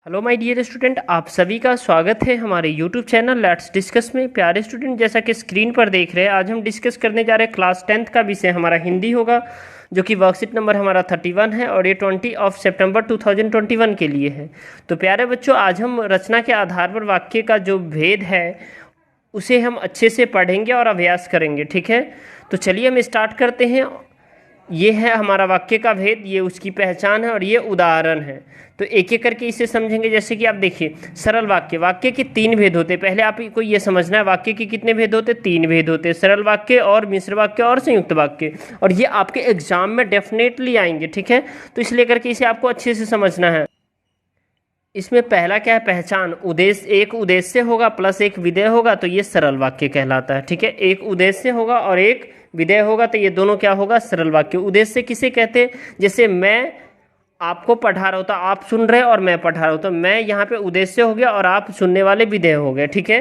Hello my dear student, आप सभी का स्वागत है हमारे यूट्यूब चैनल लेट्स डिस्कस में। प्यारे स्टूडेंट, जैसा कि स्क्रीन पर देख रहे हैं, आज हम डिस्कस करने जा रहे हैं क्लास 10th का विषय हमारा हिंदी होगा, जो कि वर्कशीट नंबर हमारा 31 है और ये 20 सितंबर 2021 के लिए है। तो प्यारे बच्चों, आज हम रचना के आधार पर वाक्य का जो भेद है उसे हम अच्छे से पढ़ेंगे और अभ्यास करेंगे। ठीक है, तो चलिए हम स्टार्ट करते हैं। ये है हमारा वाक्य का भेद, ये उसकी पहचान है और ये उदाहरण है। तो एक एक करके इसे समझेंगे। जैसे कि आप देखिए, सरल वाक्य, वाक्य के 3 भेद होते हैं। पहले आपको ये समझना है वाक्य के कितने भेद होते हैं, 3 भेद होते हैं, सरल वाक्य और मिश्र वाक्य और संयुक्त वाक्य। और ये आपके एग्जाम में डेफिनेटली आएंगे। ठीक है, तो इसलिए करके इसे आपको अच्छे से समझना है। इसमें पहला क्या है, पहचान। उद्देश्य, एक उद्देश्य होगा प्लस एक विधेय होगा तो ये सरल वाक्य कहलाता है। ठीक है, एक उद्देश्य होगा और एक विधेय होगा तो ये दोनों क्या होगा, सरल वाक्य। उद्देश्य किसे कहते हैं, जैसे मैं आपको पढ़ा रहा हूँ तो आप सुन रहे हैं और मैं पढ़ा रहा हूँ, तो मैं यहाँ पे उद्देश्य हो गया और आप सुनने वाले विधेय हो गए। ठीक है,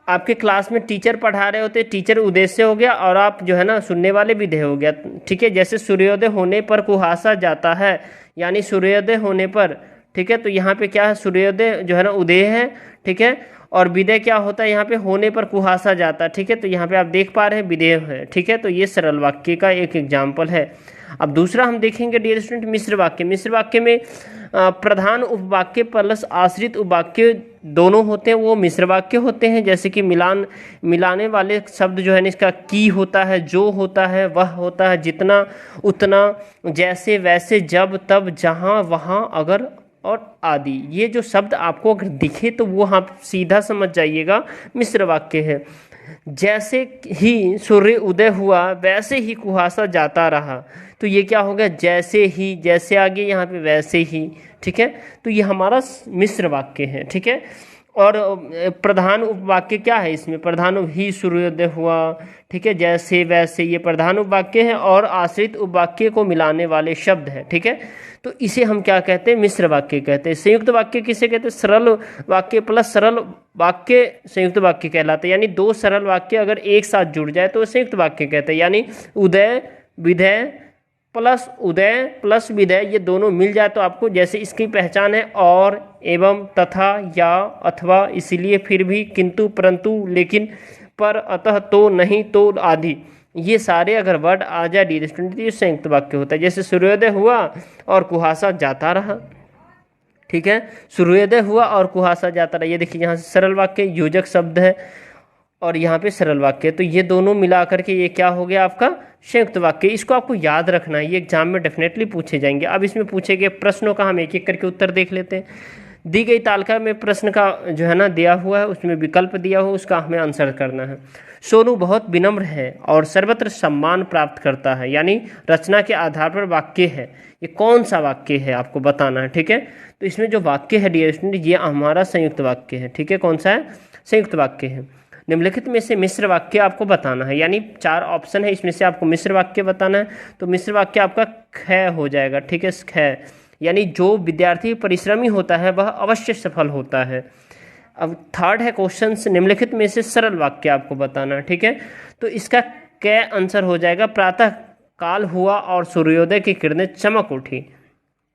आपके क्लास में टीचर पढ़ा रहे होते, टीचर उद्देश्य हो गया और आप जो है ना सुनने वाले विधेय हो गया। ठीक है, जैसे सूर्योदय होने पर कुहासा जाता है, यानी सूर्योदय होने पर। ठीक है, तो यहाँ पे क्या है, सूर्योदय जो है ना उदय है। ठीक है, और विधेय क्या होता है, यहाँ पे होने पर कुहासा जाता है। ठीक है, तो यहाँ पे आप देख पा रहे हैं विधेय है। ठीक है, तो ये सरल वाक्य का एक एग्जाम्पल है। अब दूसरा हम देखेंगे डियर स्टूडेंट, मिश्र वाक्य। मिश्र वाक्य में प्रधान उपवाक्य प्लस आश्रित उपवाक्य दोनों होते हैं, वो मिश्र वाक्य होते हैं। जैसे कि मिलाने वाले शब्द जो है ना, इसका की होता है, जो होता है, वह होता है, जितना, उतना, जैसे, वैसे, जब, तब, जहाँ, वहाँ, अगर और आदि। ये जो शब्द आपको अगर दिखे तो वो आप सीधा समझ जाइएगा मिश्र वाक्य है। जैसे ही सूर्य उदय हुआ वैसे ही कुहासा जाता रहा, तो ये क्या हो गया, जैसे ही, जैसे आगे यहाँ पे वैसे ही। ठीक है, तो ये हमारा मिश्र वाक्य है। ठीक है, और प्रधान उपवाक्य क्या है इसमें, प्रधान ही सूर्योदय हुआ। ठीक है, जैसे वैसे, ये प्रधान उपवाक्य है और आश्रित उपवाक्य को मिलाने वाले शब्द है। ठीक है, तो इसे हम क्या कहते हैं, मिश्र वाक्य कहते हैं। संयुक्त वाक्य किसे कहते हैं, सरल वाक्य प्लस सरल वाक्य संयुक्त वाक्य कहलाते हैं। यानी दो सरल वाक्य अगर एक साथ जुड़ जाए तो संयुक्त वाक्य कहते हैं। यानी उदय विधेय प्लस उदय प्लस विधेय, ये दोनों मिल जाए तो आपको, जैसे इसकी पहचान है और, एवं, तथा, या, अथवा, इसलिए, फिर भी, किंतु, परंतु, लेकिन, पर, अतः, तो, नहीं, तो आदि। ये सारे अगर वर्ड आ जाए डियर स्टूडेंट तो ये संयुक्त वाक्य होता है। जैसे सूर्योदय हुआ और कुहासा जाता रहा। ठीक है, सूर्योदय हुआ और कुहासा जाता रहा, ये देखिए यहाँ से सरल वाक्य, योजक शब्द है और यहाँ पे सरल वाक्य, तो ये दोनों मिला करके ये क्या हो गया आपका संयुक्त वाक्य। इसको आपको याद रखना है, ये एग्जाम में डेफिनेटली पूछे जाएंगे। अब इसमें पूछे गए प्रश्नों का हम एक एक करके उत्तर देख लेते हैं। दी गई तालिका में प्रश्न का जो है ना दिया हुआ है, उसमें विकल्प दिया हुआ, उसका हमें आंसर करना है। सोनू बहुत विनम्र है और सर्वत्र सम्मान प्राप्त करता है, यानी रचना के आधार पर वाक्य है। ये कौन सा वाक्य है आपको बताना है। ठीक है, तो इसमें जो वाक्य है डियर स्टूडेंट, ये हमारा संयुक्त वाक्य है। ठीक है, कौन सा है, संयुक्त वाक्य है। निम्नलिखित में से मिश्र वाक्य आपको बताना है, यानी 4 ऑप्शन है, इसमें से आपको मिश्र वाक्य बताना है। तो मिश्र वाक्य आपका ख हो जाएगा। ठीक है, ख, यानी जो विद्यार्थी परिश्रमी होता है वह अवश्य सफल होता है। अब थर्ड है क्वेश्चन, निम्नलिखित में से सरल वाक्य आपको बताना है। ठीक है, तो इसका क आंसर हो जाएगा, प्रातः काल हुआ और सूर्योदय की किरणें चमक उठी।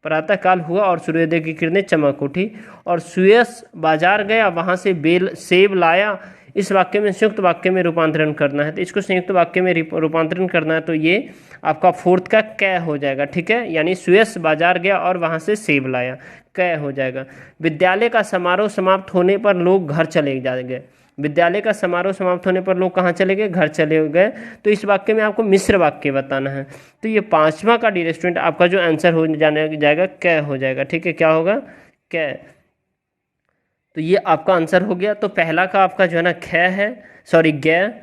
प्रातः काल हुआ और सूर्योदय की किरणें चमक उठी और सुयस बाजार गया, वहां से सेब लाया। इस वाक्य में संयुक्त वाक्य में रूपांतरण करना है, तो इसको संयुक्त वाक्य में रूपांतरण करना है, तो ये आपका फोर्थ का कै हो जाएगा। ठीक है, यानी सुयस बाजार गया और वहां से सेब लाया, कै हो जाएगा। विद्यालय का समारोह समाप्त होने पर लोग घर चले जाएंगे। विद्यालय का समारोह समाप्त होने पर लोग कहाँ चले गए, घर चले गए, तो इस वाक्य में आपको मिश्र वाक्य बताना है। तो ये 5वां का डियर स्टूडेंट आपका जो आंसर हो जाएगा कै हो जाएगा। ठीक है, क्या होगा, कै। तो ये आपका आंसर हो गया। तो पहला का आपका जो है ना ख है, सॉरी ग,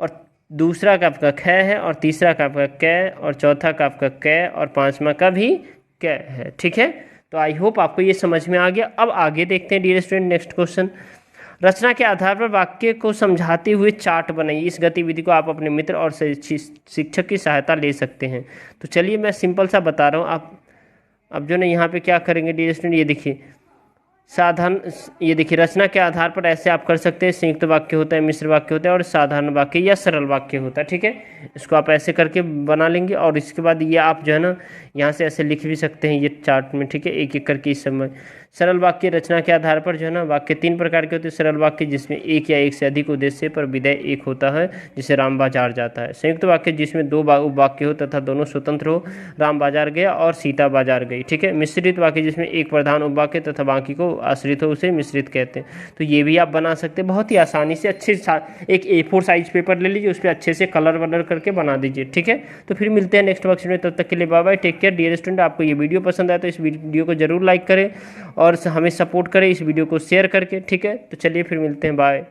और दूसरा का आपका ख है, और तीसरा का आपका क, और चौथा का आपका क, और 5वां का भी क है। ठीक है, तो आई होप आपको ये समझ में आ गया। अब आगे देखते हैं डियर स्टूडेंट, नेक्स्ट क्वेश्चन। रचना के आधार पर वाक्य को समझाते हुए चार्ट बनाइए। इस गतिविधि को आप अपने मित्र और शिक्षक की सहायता ले सकते हैं। तो चलिए मैं सिंपल सा बता रहा हूँ। आप अब जो ना यहाँ पे क्या करेंगे डियर स्टूडेंट, ये देखिए साधारण, ये देखिए रचना के आधार पर ऐसे आप कर सकते हैं। संयुक्त वाक्य होता है, मिश्र वाक्य होता है, और साधारण वाक्य या सरल वाक्य होता है। ठीक है, इसको आप ऐसे करके बना लेंगे और इसके बाद ये आप जो है ना यहाँ से ऐसे लिख भी सकते हैं ये चार्ट में। ठीक है, एक एक करके इस समय सरल वाक्य रचना के आधार पर जो है ना, वाक्य 3 प्रकार के होते हैं। सरल वाक्य जिसमें एक या एक से अधिक उद्देश्य पर विधेय एक होता है, जिसे राम बाजार जाता है। संयुक्त वाक्य जिसमें 2 वाक्य हो तथा दोनों स्वतंत्र हो, राम बाजार गया और सीता बाजार गई। ठीक है। मिश्रित वाक्य जिसमें एक प्रधान उपवाक्य तथा बाकी को आश्रित हो, उसे मिश्रित कहते हैं। तो ये भी आप बना सकते हैं बहुत ही आसानी से। अच्छे एक A4 साइज पेपर ले लीजिए, उस पर अच्छे से कलर वलर करके बना दीजिए। ठीक है। तो फिर मिलते हैं नेक्स्ट वर्कशीट में, तब तक के लिए bye bye, take care dear student. आपको ये वीडियो पसंद आया तो इस वीडियो को जरूर लाइक करें और हमें सपोर्ट करें इस वीडियो को शेयर करके। ठीक है। तो चलिए फिर मिलते हैं, बाय।